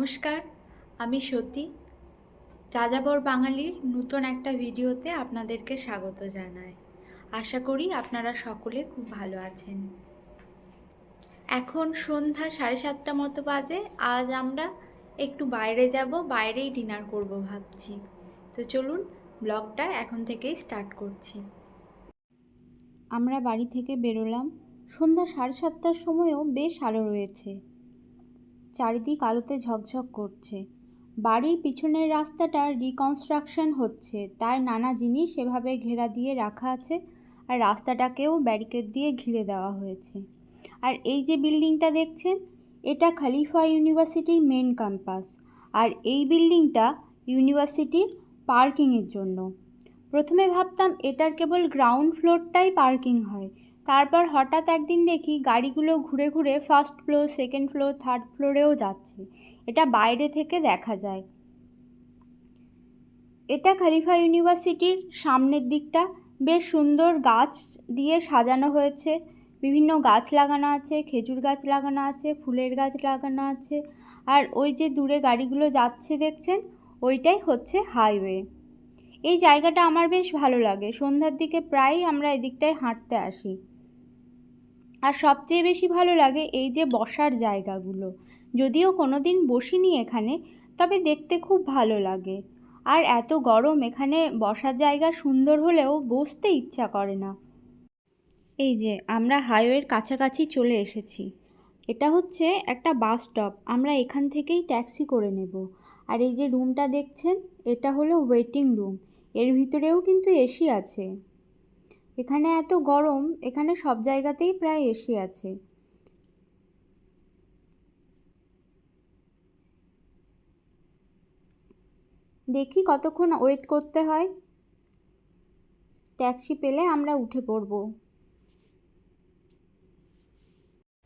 নমস্কার, আমি সতী। যাযাবর বাঙালির নতুন একটা ভিডিওতে আপনাদেরকে স্বাগত জানাই। আশা করি আপনারা সকলে খুব ভালো আছেন। এখন সন্ধ্যা 7:30 মতো বাজে। আজ আমরা একটু বাইরে যাব, বাইরেই ডিনার করব ভাবছি। তো চলুন ব্লগটা এখন থেকেই স্টার্ট করছি। আমরা বাড়ি থেকে বেরোলাম। সন্ধ্যা 7:30টার সময়ও বেশ আলো রয়েছে, চারিদিক আলোতে ঝকঝক করছে। বাড়ির পিছনের রাস্তাটা রিকনস্ট্রাকশন হচ্ছে, তাই নানা জিনিস এভাবে ঘেরা দিয়ে রাখা আছে, আর রাস্তাটাকেও ব্যারিকেড দিয়ে ঘিরে দেওয়া হয়েছে। আর এই যে বিল্ডিংটা দেখছেন, এটা খলিফা ইউনিভার্সিটির মেন ক্যাম্পাস। আর এই বিল্ডিংটা ইউনিভার্সিটির পার্কিংয়ের জন্য। প্রথমে ভাবতাম এটার কেবল গ্রাউন্ড ফ্লোরটাই পার্কিং হয়, তারপর হঠাৎ একদিন দেখি গাড়িগুলো ঘুরে ঘুরে first floor, second floor, third ফ্লোরেও যাচ্ছে। এটা বাইরে থেকে দেখা যায়। এটা খলিফা ইউনিভার্সিটির সামনের দিকটা বেশ সুন্দর গাছ দিয়ে সাজানো হয়েছে। বিভিন্ন গাছ লাগানো আছে, খেজুর গাছ লাগানো আছে, ফুলের গাছ লাগানো আছে। আর ওই যে দূরে গাড়িগুলো যাচ্ছে দেখছেন, ওইটাই হচ্ছে হাইওয়ে। এই জায়গাটা আমার বেশ ভালো লাগে। সন্ধ্যার দিকে প্রায়ই আমরা এদিকটায় হাঁটতে আসি। আর সবচেয়ে বেশি ভালো লাগে এই যে বসার জায়গাগুলো। যদিও কোনো দিন বসিনি এখানে, তবে দেখতে খুব ভালো লাগে। আর এত গরম, এখানে বসার জায়গা সুন্দর হলেও বসতে ইচ্ছা করে না। এই যে আমরা হাইওয়ের কাছাকাছি চলে এসেছি। এটা হচ্ছে একটা বাস স্টপ। আমরা এখান থেকেই ট্যাক্সি করে নেব। আর এই যে রুমটা দেখছেন, এটা হলো ওয়েটিং রুম। এর ভিতরেও কিন্তু এসি আছে। এখানে এত গরম, এখানে সব জায়গাতেই প্রায় এসি আছে। দেখি কতক্ষণ ওয়েট করতে হয়। ট্যাক্সি পেলে আমরা উঠে পড়ব।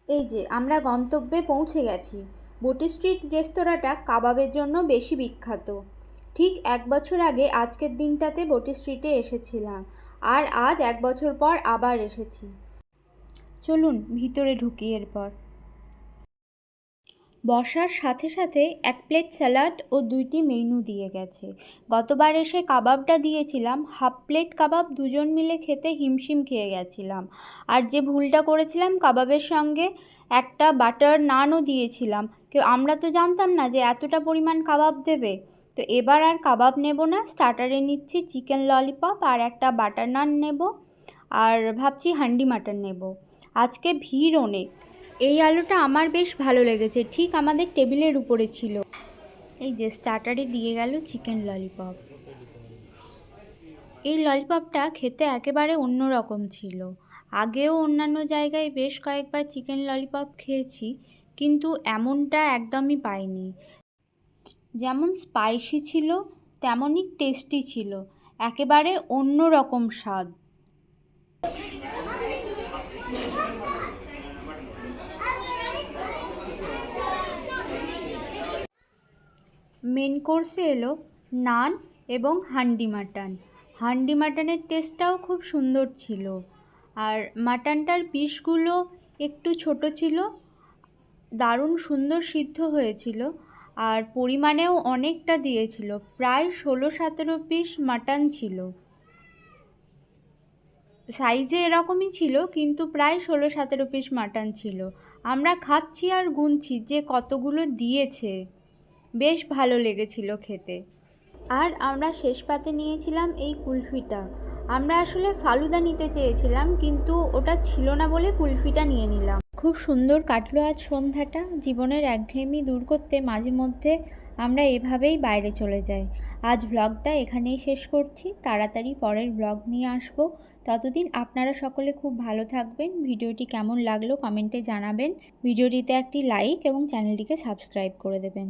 এই যে আমরা গন্তব্যে পৌঁছে গেছি। বটি স্ট্রিট রেস্তোরাঁটা কাবাবের জন্য বেশি বিখ্যাত। ঠিক 1 বছর আগে আজকের দিনটাতে বটি স্ট্রিটে এসেছিলাম, আর আজ 1 বছর পর আবার এসেছি। চলুন ভিতরে ঢুকি। এরপর বসার সাথে সাথে 1 প্লেট স্যালাড ও 2টি মেনু দিয়ে গেছে। গতবার এসে কাবাবটা দিয়েছিলাম, হাফ প্লেট কাবাব দুজন মিলে খেতে হিমশিম খেয়ে গেছিলাম। আর যে ভুলটা করেছিলাম, কাবাবের সঙ্গে একটা বাটার নানও দিয়েছিলাম। আমরা তো জানতাম না যে এতটা পরিমাণ কাবাব দেবে। তো এবার আর কাবাব নেব না, স্টার্টারে নিচ্ছি চিকেন ললিপপ আর একটা বাটার নান নেব। আর ভাবছি হান্ডি মাটন নেব। আজকে ভিড় অনেক। এই আলুটা আমার বেশ ভালো লেগেছে, ঠিক আমাদের টেবিলের উপরে ছিল। এই যে স্টার্টারে দিয়ে গেল চিকেন ললিপপ। এই ললিপপটা খেতে একেবারে অন্য রকম ছিল। আগেও অন্যান্য জায়গায় বেশ কয়েকবার চিকেন ললিপপ খেয়েছি, কিন্তু এমনটা একদমই পাইনি। যেমন স্পাইসি ছিল, তেমনই টেস্টি ছিল। একেবারে অন্য রকম স্বাদ। মেন কোর্সে এলো নান এবং হান্ডি মাটন। হান্ডি মাটনের টেস্টটাও খুব সুন্দর ছিল। আর মাটনটার পিসগুলো একটু ছোট ছিল, দারুণ সুন্দর সিদ্ধ হয়েছিল। আর পরিমাণেও অনেকটা দিয়েছিল, প্রায় 16-17 পিস মাটন ছিল। সাইজে এরকমই ছিল, কিন্তু প্রায় 16-17 পিস মাটন ছিল। আমরা খাচ্ছি আর গুনছি যে কতগুলো দিয়েছে। বেশ ভালো লেগেছিল খেতে। আর আমরা শেষ পাতে নিয়েছিলাম এই কুলফিটা। আমরা আসলে ফালুদা নিতে চেয়েছিলাম, কিন্তু ওটা ছিল না বলে কুলফিটা নিয়ে নিলাম। খুব সুন্দর কাটলো আজ সন্ধ্যাটা। জীবনের একঘেয়েমি দূর করতে মাঝে মধ্যে আমরা এভাবেই বাইরে চলে যাই। আজ ব্লগটা এখানেই শেষ করছি। তাড়াতাড়ি পরের ব্লগ নিয়ে আসবো। ততদিন আপনারা সকলে খুব ভালো থাকবেন। ভিডিওটি কেমন লাগলো কমেন্টে জানাবেন। ভিডিওটিতে একটি লাইক এবং চ্যানেলটিকে সাবস্ক্রাইব করে দেবেন।